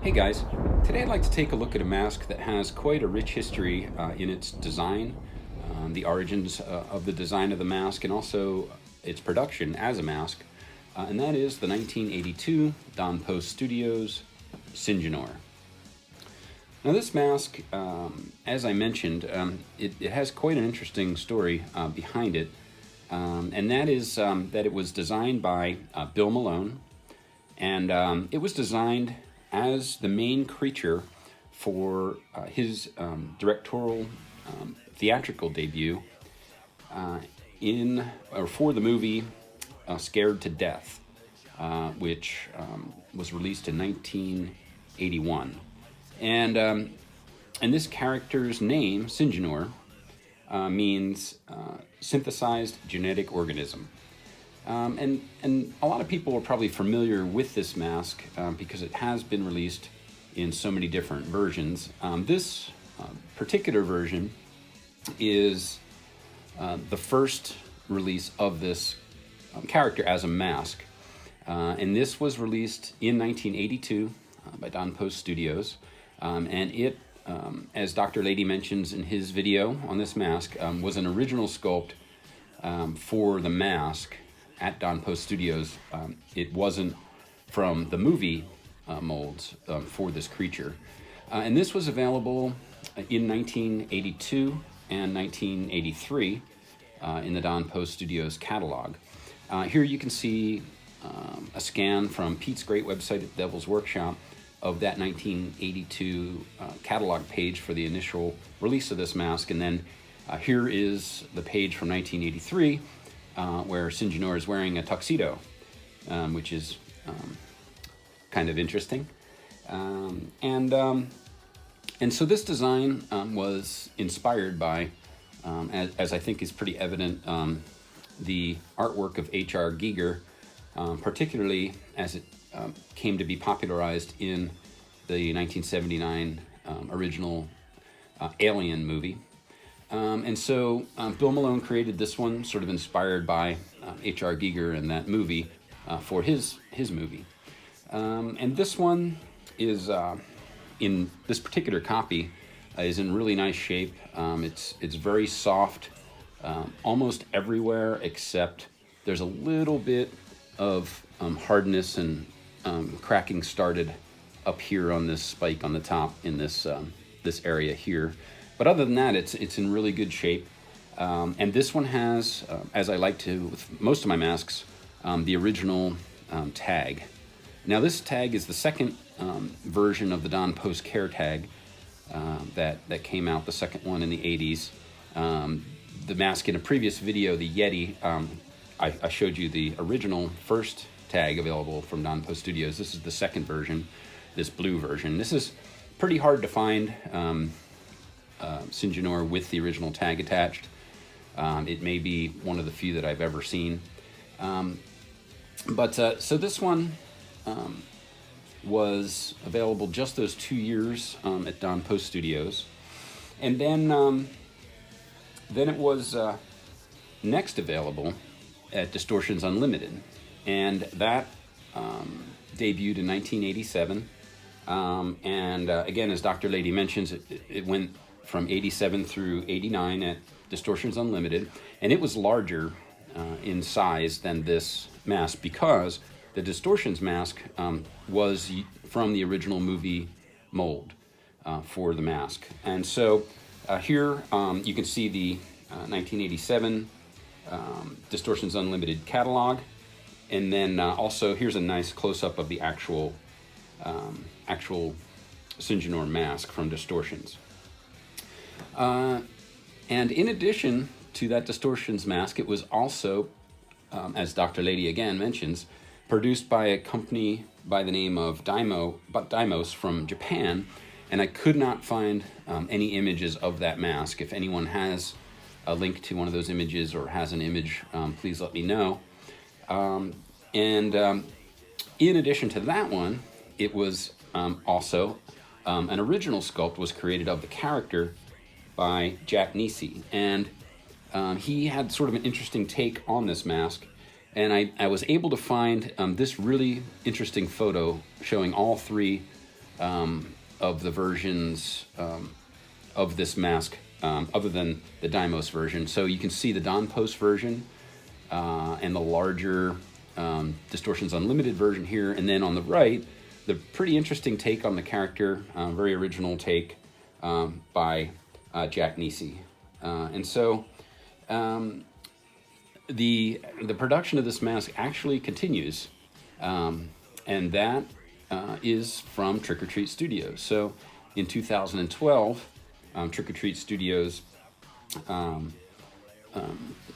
Hey guys, today I'd like to take a look at a mask that has quite a rich history in its design, the origins of the design of the mask, and also its production as a mask, and that is the 1982 Don Post Studios Syngenor. Now this mask, as I mentioned, it has quite an interesting story behind it, and that is that it was designed by Bill Malone, and it was designed as the main creature for his directorial theatrical debut for the movie Scared to Death, which was released in 1981. And this character's name, Syngenor, means synthesized genetic organism. And a lot of people are probably familiar with this mask because it has been released in so many different versions. This particular version is the first release of this character as a mask. And this was released in 1982 by Don Post Studios. And it, as Dr. Lady mentions in his video on this mask, was an original sculpt for the mask at Don Post Studios. It wasn't from the movie molds for this creature. And this was available in 1982 and 1983 in the Don Post Studios catalog. Here you can see a scan from Pete's great website at Devil's Workshop of that 1982 catalog page for the initial release of this mask. And then here is the page from 1983 where Syngenor is wearing a tuxedo, which is kind of interesting. And so this design was inspired by, as I think is pretty evident, the artwork of H.R. Giger, particularly as it came to be popularized in the 1979 original Alien movie. And so Bill Malone created this one, sort of inspired by H.R. Giger and that movie for his movie. And this one is, in this particular copy, is in really nice shape. It's very soft, almost everywhere except there's a little bit of hardness and cracking started up here on this spike on the top in this area here. But other than that, it's in really good shape. And this one has, as I like to with most of my masks, the original tag. Now this tag is the second version of the Don Post Care tag that came out, the second one in the 80s. The mask in a previous video, the Yeti, I showed you the original first tag available from Don Post Studios. This is the second version, this blue version. This is pretty hard to find. Syngenor with the original tag attached. It may be one of the few that I've ever seen. So this one was available just those 2 years at Don Post Studios. And then it was next available at Distortions Unlimited. And that debuted in 1987. Again, as Dr. Lady mentions, it went from 87 through 89 at Distortions Unlimited, and it was larger in size than this mask because the Distortions mask was from the original movie mold for the mask. And so here you can see the 1987 Distortions Unlimited catalog, and then also here's a nice close-up of the actual Syngenor mask from Distortions. And in addition to that Distortions mask, it was also, as Dr. Lady again mentions, produced by a company by the name of Daimos from Japan, and I could not find any images of that mask. If anyone has a link to one of those images or has an image, please let me know. In addition to that one, it was also an original sculpt was created of the character by Jack Nisi, and he had sort of an interesting take on this mask, and I was able to find this really interesting photo showing all three of the versions of this mask, other than the Deimos version. So you can see the Don Post version and the larger Distortions Unlimited version here, and then on the right, the pretty interesting take on the character, very original take by Jack Nisi. And so the production of this mask actually continues, and that is from Trick or Treat Studios. So in 2012, Trick or Treat Studios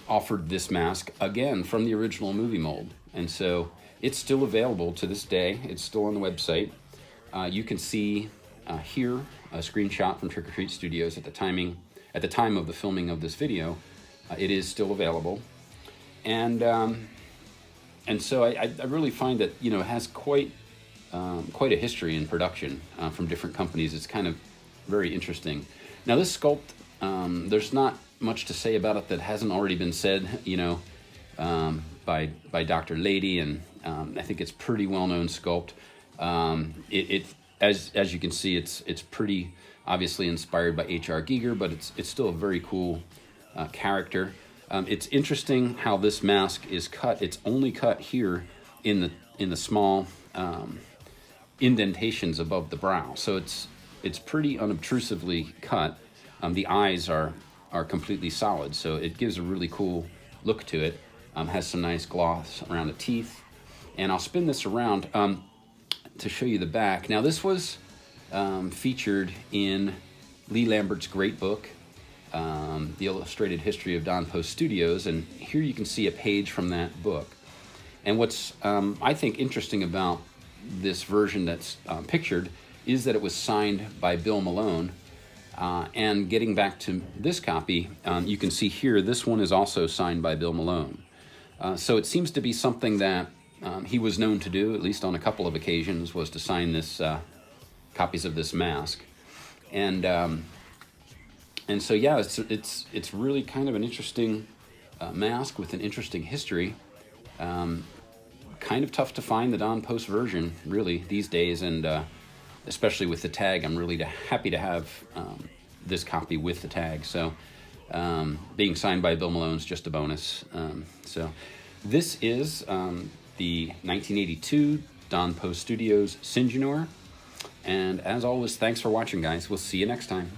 offered this mask again from the original movie mold, and so it's still available to this day. It's still on the website. You can see here a screenshot from Trick or Treat Studios at the time of the filming of this video. It is still available, and so I really find that, you know, it has quite a history in production from different companies. It's kind of very interesting. Now this sculpt, there's not much to say about it that hasn't already been said, you know, by Dr. Lady, and I think it's pretty well-known sculpt. As you can see, it's pretty obviously inspired by H.R. Giger, but it's still a very cool character. It's interesting how this mask is cut. It's only cut here in the small indentations above the brow, so it's pretty unobtrusively cut. The eyes are completely solid, so it gives a really cool look to it. Has some nice gloss around the teeth, and I'll spin this around to show you the back. Now this was featured in Lee Lambert's great book, The Illustrated History of Don Post Studios, and here you can see a page from that book. And what's I think interesting about this version that's pictured is that it was signed by Bill Malone. And getting back to this copy, you can see here, this one is also signed by Bill Malone. So it seems to be something that he was known to do, at least on a couple of occasions, was to sign this copies of this mask. And so yeah, it's really kind of an interesting mask with an interesting history. Kind of tough to find the Don Post version, really, these days, and especially with the tag. I'm really happy to have this copy with the tag. So being signed by Bill Malone is just a bonus. So this is the 1982 Don Post Studios Syngenor. And as always, thanks for watching, guys. We'll see you next time.